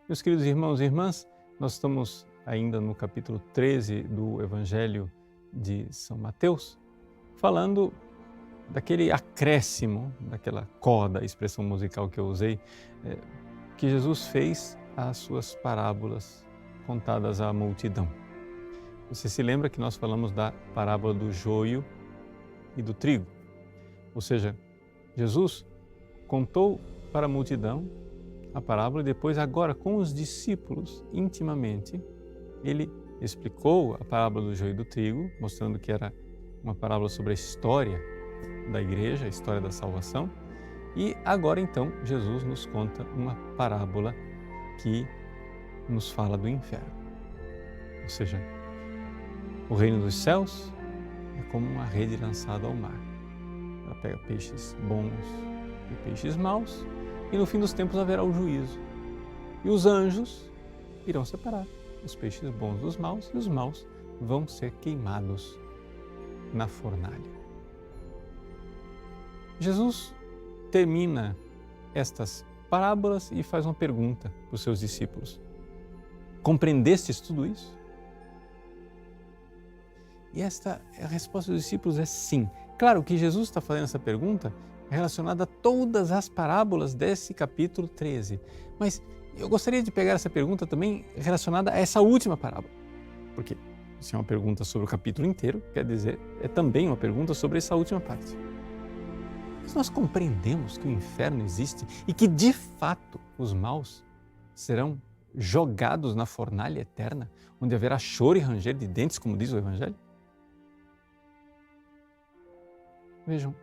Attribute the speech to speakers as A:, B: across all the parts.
A: Meus queridos irmãos e irmãs, nós estamos ainda no capítulo 13 do Evangelho de São Mateus, falando daquele acréscimo, daquela coda, a expressão musical que eu usei, que Jesus fez às suas parábolas contadas à multidão. Você se lembra que nós falamos da parábola do joio e do trigo? Ou seja, Jesus contou para a multidão a parábola e depois, agora com os discípulos intimamente, ele explicou a parábola do joio e do trigo, mostrando que era uma parábola sobre a história da igreja, a história da salvação. E agora então Jesus nos conta uma parábola que nos fala do inferno. Ou seja, o reino dos céus é como uma rede lançada ao mar. Ela pega peixes bons e peixes maus, e no fim dos tempos haverá o juízo. E os anjos irão separar os peixes bons dos maus, e os maus vão ser queimados na fornalha. Jesus termina estas parábolas e faz uma pergunta para os seus discípulos. Compreendestes tudo isso? E a resposta dos discípulos é sim. Claro que Jesus está fazendo essa pergunta relacionada a todas as parábolas desse capítulo 13. Mas eu gostaria de pegar essa pergunta também relacionada a essa última parábola. Porque se é uma pergunta sobre o capítulo inteiro, quer dizer, é também uma pergunta sobre essa última parte. Mas nós compreendemos que o inferno existe e que, de fato, os maus serão jogados na fornalha eterna, onde haverá choro e ranger de dentes, como diz o Evangelho? Vejam,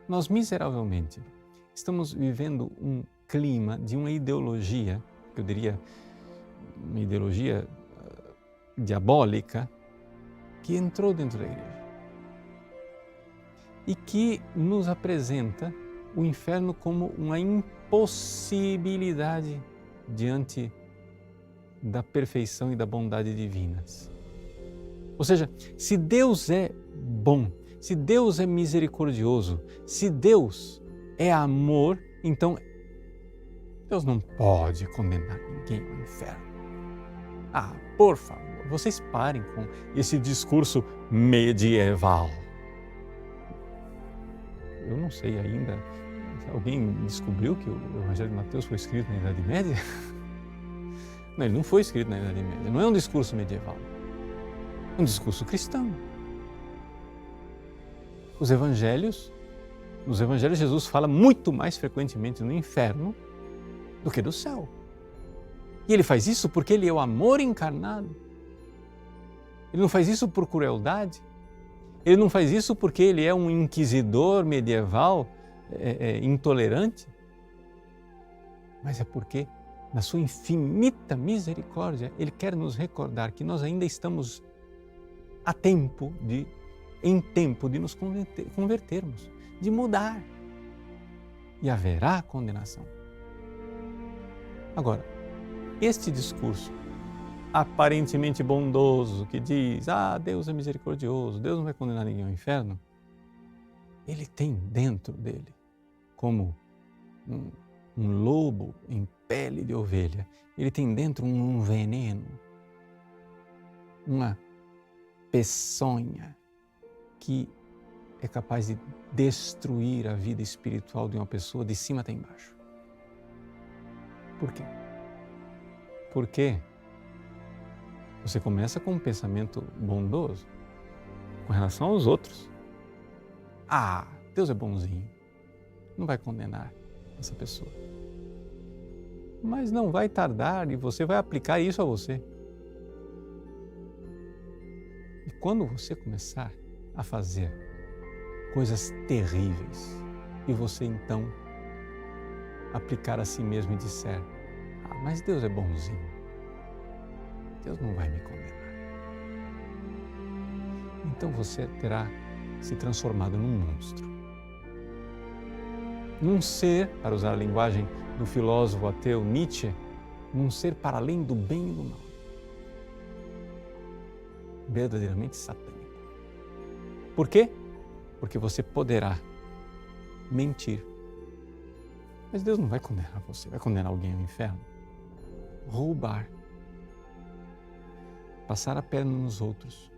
A: nós miseravelmente estamos vivendo um clima de uma ideologia, eu diria uma ideologia diabólica, que entrou dentro da igreja e que nos apresenta o inferno como uma impossibilidade diante da perfeição e da bondade divinas. Ou seja, se Deus é bom, se Deus é misericordioso, se Deus é amor, então Deus não pode condenar ninguém ao inferno. Ah, por favor, vocês parem com esse discurso medieval. Eu não sei ainda, alguém descobriu que o Evangelho de Mateus foi escrito na Idade Média? Não, ele não foi escrito na Idade Média, não é um discurso medieval, é um discurso cristão. Nos Evangelhos Jesus fala muito mais frequentemente no inferno do que do céu. E ele faz isso porque ele é o amor encarnado. Ele não faz isso por crueldade. Ele não faz isso porque ele é um inquisidor medieval intolerante. Mas é porque, na sua infinita misericórdia, ele quer nos recordar que nós ainda estamos em tempo de nos convertermos, de mudar. E haverá condenação. Agora, este discurso aparentemente bondoso, que diz, Deus é misericordioso, Deus não vai condenar ninguém ao inferno, ele tem dentro dele, como um lobo em pele de ovelha, ele tem dentro um veneno, uma peçonha que é capaz de destruir a vida espiritual de uma pessoa de cima até embaixo. Por quê? Porque você começa com um pensamento bondoso com relação aos outros. Deus é bonzinho, não vai condenar essa pessoa. Mas não vai tardar e você vai aplicar isso a você. E quando você começar a fazer coisas terríveis e você então aplicar a si mesmo e disser, mas Deus é bonzinho, Deus não vai me condenar. Então você terá se transformado num monstro. Num ser, para usar a linguagem do filósofo ateu Nietzsche, num ser para além do bem e do mal. Verdadeiramente satânico. Por quê? Porque você poderá mentir. Mas Deus não vai condenar você, vai condenar alguém ao inferno. roubar, passar a perna nos outros,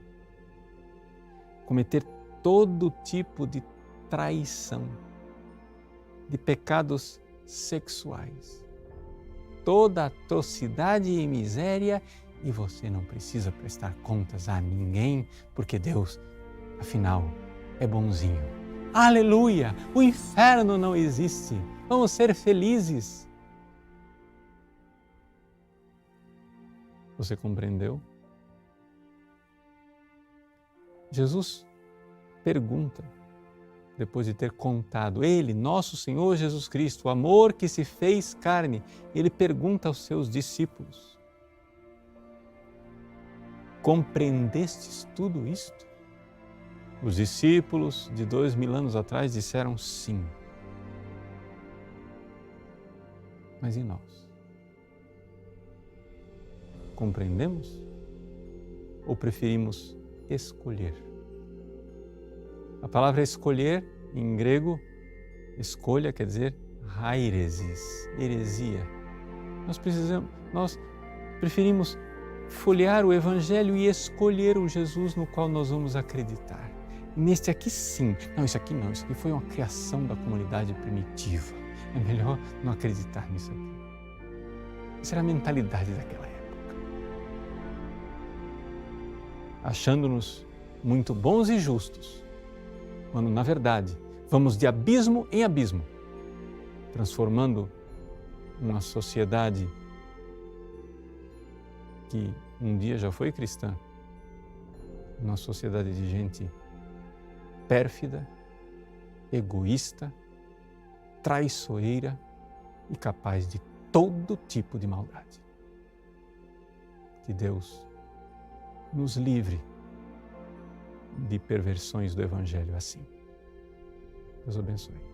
A: cometer todo tipo de traição, de pecados sexuais, toda atrocidade e miséria, e você não precisa prestar contas a ninguém, porque Deus, afinal, é bonzinho. Aleluia! O inferno não existe. Vamos ser felizes. Você compreendeu? Jesus pergunta, depois de ter contado, Ele, nosso Senhor Jesus Cristo, o amor que se fez carne, Ele pergunta aos seus discípulos, compreendestes tudo isto? Os discípulos de 2000 anos atrás disseram sim. Mas e nós? Compreendemos? Ou preferimos escolher? A palavra escolher, em grego, escolha quer dizer hairesis, heresia. Nós preferimos folhear o Evangelho e escolher o Jesus no qual nós vamos acreditar. Neste aqui sim, não, isso aqui foi uma criação da comunidade primitiva. É melhor não acreditar nisso aqui. Essa era a mentalidade daquela época. Achando-nos muito bons e justos, quando na verdade vamos de abismo em abismo, transformando uma sociedade que um dia já foi cristã, numa sociedade de gente pérfida, egoísta, traiçoeira e capaz de todo tipo de maldade. Que Deus nos livre de perversões do Evangelho assim. Deus abençoe.